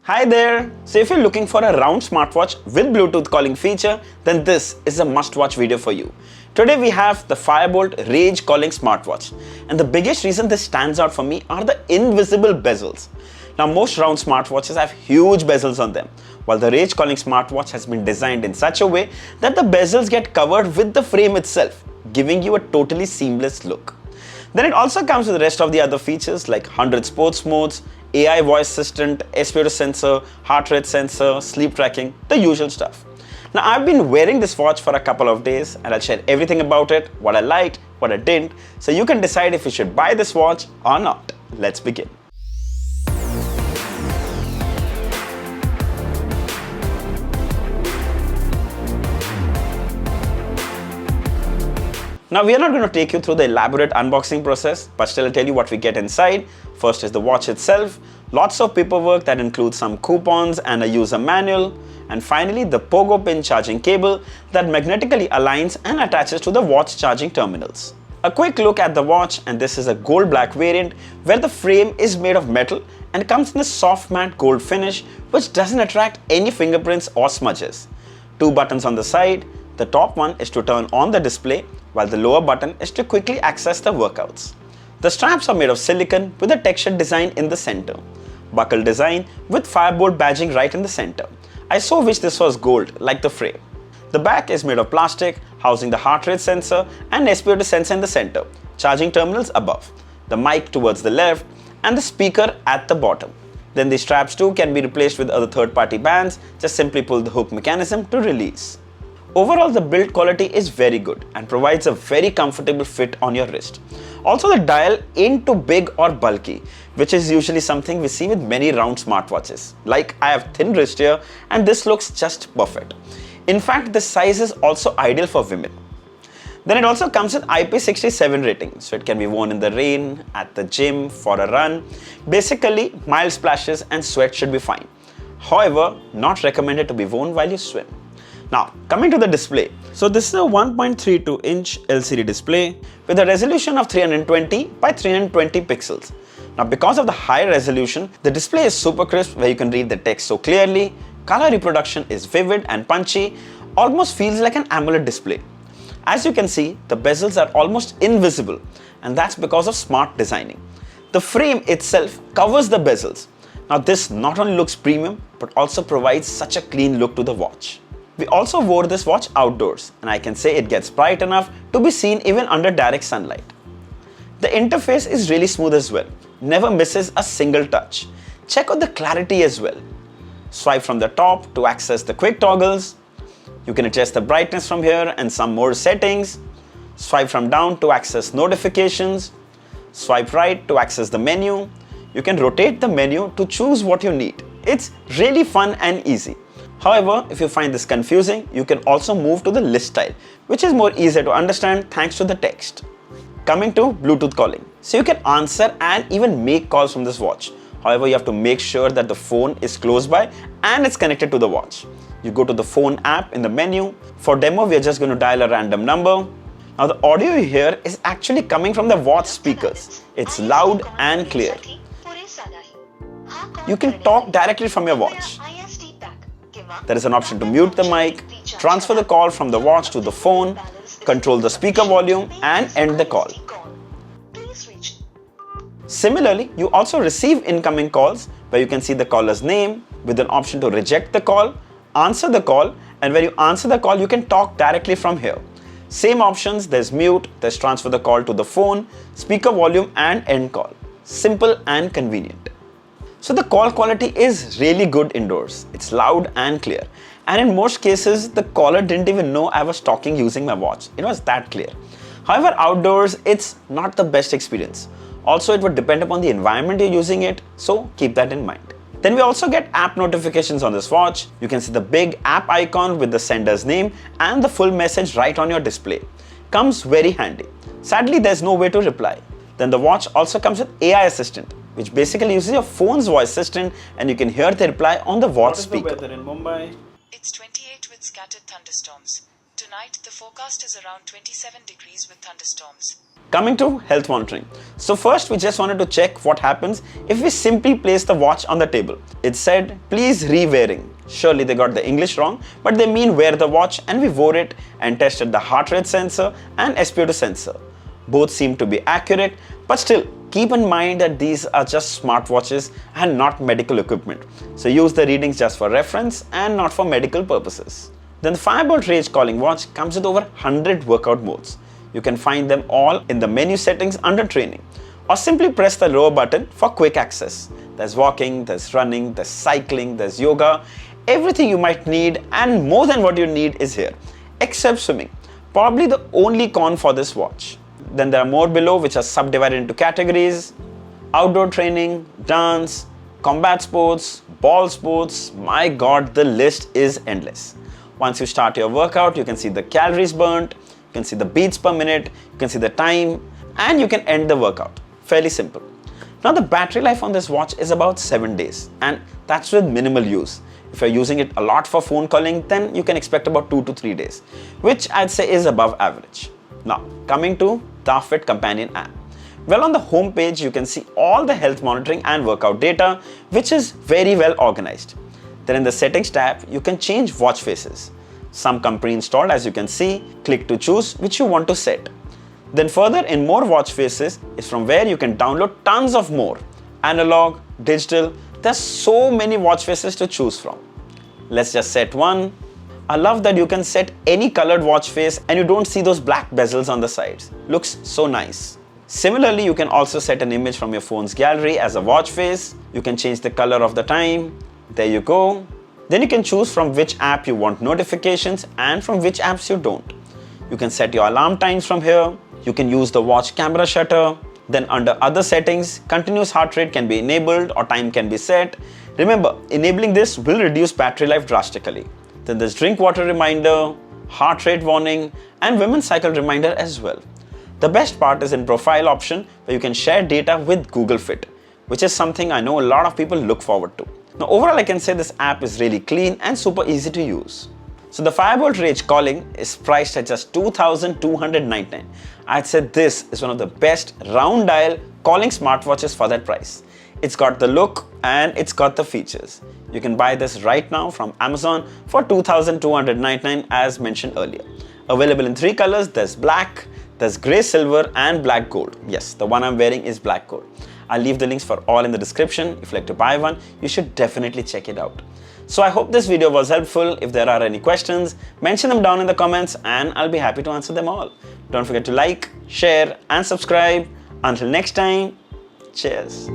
Hi there! So if you're looking for a round smartwatch with Bluetooth calling feature, then this is a must-watch video for you. Today we have the Fire-Boltt Rage Calling Smartwatch, and the biggest reason this stands out for me are the invisible bezels. Now most round smartwatches have huge bezels on them, while the Rage Calling Smartwatch has been designed in such a way that the bezels get covered with the frame itself, giving you a totally seamless look. Then it also comes with the rest of the other features like 100 sports modes, AI voice assistant, SPO2 sensor, heart rate sensor, sleep tracking, the usual stuff. Now I've been wearing this watch for a couple of days and I'll share everything about it, what I liked, what I didn't, so you can decide if you should buy this watch or not. Let's begin. Now we are not going to take you through the elaborate unboxing process, but still I'll tell you what we get inside. First is the watch itself, lots of paperwork that includes some coupons and a user manual, and finally the pogo pin charging cable that magnetically aligns and attaches to the watch charging terminals. A quick look at the watch, and this is a gold black variant where the frame is made of metal and comes in a soft matte gold finish which doesn't attract any fingerprints or smudges. Two buttons on the side. The top one is to turn on the display, while the lower button is to quickly access the workouts. The straps are made of silicone with a textured design in the center. Buckle design with Fire-Boltt badging right in the center. I so wish this was gold like the frame. The back is made of plastic, housing the heart rate sensor and SPO2 sensor in the center, charging terminals above, the mic towards the left and the speaker at the bottom. Then the straps too can be replaced with other third-party bands, just simply pull the hook mechanism to release. Overall, the build quality is very good and provides a very comfortable fit on your wrist. Also, the dial ain't too big or bulky, which is usually something we see with many round smartwatches. Like I have thin wrist here and this looks just perfect. In fact, this size is also ideal for women. Then it also comes with IP67 rating, so it can be worn in the rain, at the gym, for a run. Basically, mild splashes and sweat should be fine. However, not recommended to be worn while you swim. Now, coming to the display. So this is a 1.32 inch LCD display with a resolution of 320 by 320 pixels. Now, because of the high resolution, the display is super crisp where you can read the text so clearly. Color reproduction is vivid and punchy, almost feels like an AMOLED display. As you can see, the bezels are almost invisible, and that's because of smart designing. The frame itself covers the bezels. Now, this not only looks premium, but also provides such a clean look to the watch. We also wore this watch outdoors, and I can say it gets bright enough to be seen even under direct sunlight. The interface is really smooth as well, never misses a single touch. Check out the clarity as well. Swipe from the top to access the quick toggles. You can adjust the brightness from here and some more settings. Swipe from down to access notifications. Swipe right to access the menu. You can rotate the menu to choose what you need. It's really fun and easy. However, if you find this confusing, you can also move to the list tile, which is more easier to understand thanks to the text. Coming to Bluetooth calling. So you can answer and even make calls from this watch. However, you have to make sure that the phone is close by and it's connected to the watch. You go to the phone app in the menu. For demo, we are just going to dial a random number. Now the audio you hear is actually coming from the watch speakers. It's loud and clear. You can talk directly from your watch. There is an option to mute the mic, transfer the call from the watch to the phone, control the speaker volume and end the call. Similarly, you also receive incoming calls where you can see the caller's name with an option to reject the call, answer the call, and when you answer the call, you can talk directly from here. Same options, there's mute, there's transfer the call to the phone, speaker volume and end call. Simple and convenient. So the call quality is really good indoors. It's loud and clear. And in most cases, the caller didn't even know I was talking using my watch. It was that clear. However, outdoors, it's not the best experience. Also, it would depend upon the environment you're using it, so keep that in mind. Then we also get app notifications on this watch. You can see the big app icon with the sender's name and the full message right on your display. Comes very handy. Sadly, there's no way to reply. Then the watch also comes with AI assistant, which basically uses your phone's voice assistant, and you can hear the reply on the watch speaker. What is the weather in Mumbai? It's 28 with scattered thunderstorms. Tonight, the forecast is around 27 degrees with thunderstorms. Coming to health monitoring. So first we just wanted to check what happens if we simply place the watch on the table. It said, please re-wearing. Surely they got the English wrong, but they mean wear the watch, and we wore it and tested the heart rate sensor and SpO2 sensor. Both seem to be accurate, but still keep in mind that these are just smartwatches and not medical equipment. So use the readings just for reference and not for medical purposes. Then the Fire-Boltt Rage calling watch comes with over 100 workout modes. You can find them all in the menu settings under training, or simply press the lower button for quick access. There's walking, there's running, there's cycling, there's yoga. Everything you might need and more than what you need is here, except swimming. Probably the only con for this watch. Then there are more below which are subdivided into categories: outdoor training, dance, combat sports, ball sports. My God, the list is endless. Once you start your workout, you can see the calories burnt, you can see the beats per minute, you can see the time, and you can end the workout. Fairly simple. Now the battery life on this watch is about 7 days, and that's with minimal use. If you're using it a lot for phone calling, then you can expect about 2 to 3 days, which I'd say is above average. Now, coming to the Fit Companion app. Well, on the home page, you can see all the health monitoring and workout data, which is very well organized. Then in the settings tab, you can change watch faces. Some come pre-installed, as you can see. Click to choose which you want to set. Then further in more watch faces is from where you can download tons of more. Analog, digital, there's so many watch faces to choose from. Let's just set one. I love that you can set any colored watch face and you don't see those black bezels on the sides. Looks so nice. Similarly, you can also set an image from your phone's gallery as a watch face. You can change the color of the time. There you go. Then you can choose from which app you want notifications and from which apps you don't. You can set your alarm times from here. You can use the watch camera shutter. Then under other settings, continuous heart rate can be enabled or time can be set. Remember, enabling this will reduce battery life drastically. Then there's drink water reminder, heart rate warning, and women's cycle reminder as well. The best part is in profile option where you can share data with Google Fit, which is something I know a lot of people look forward to. Now overall, I can say this app is really clean and super easy to use. So the Fire-Boltt Rage calling is priced at just $2,299. I'd say this is one of the best round dial calling smartwatches for that price. It's got the look and it's got the features. You can buy this right now from Amazon for $2,299 as mentioned earlier. Available in 3 colors, there's black, there's grey silver and black gold. Yes, the one I'm wearing is black gold. I'll leave the links for all in the description. If you'd like to buy one, you should definitely check it out. So I hope this video was helpful. If there are any questions, mention them down in the comments and I'll be happy to answer them all. Don't forget to like, share and subscribe. Until next time, cheers.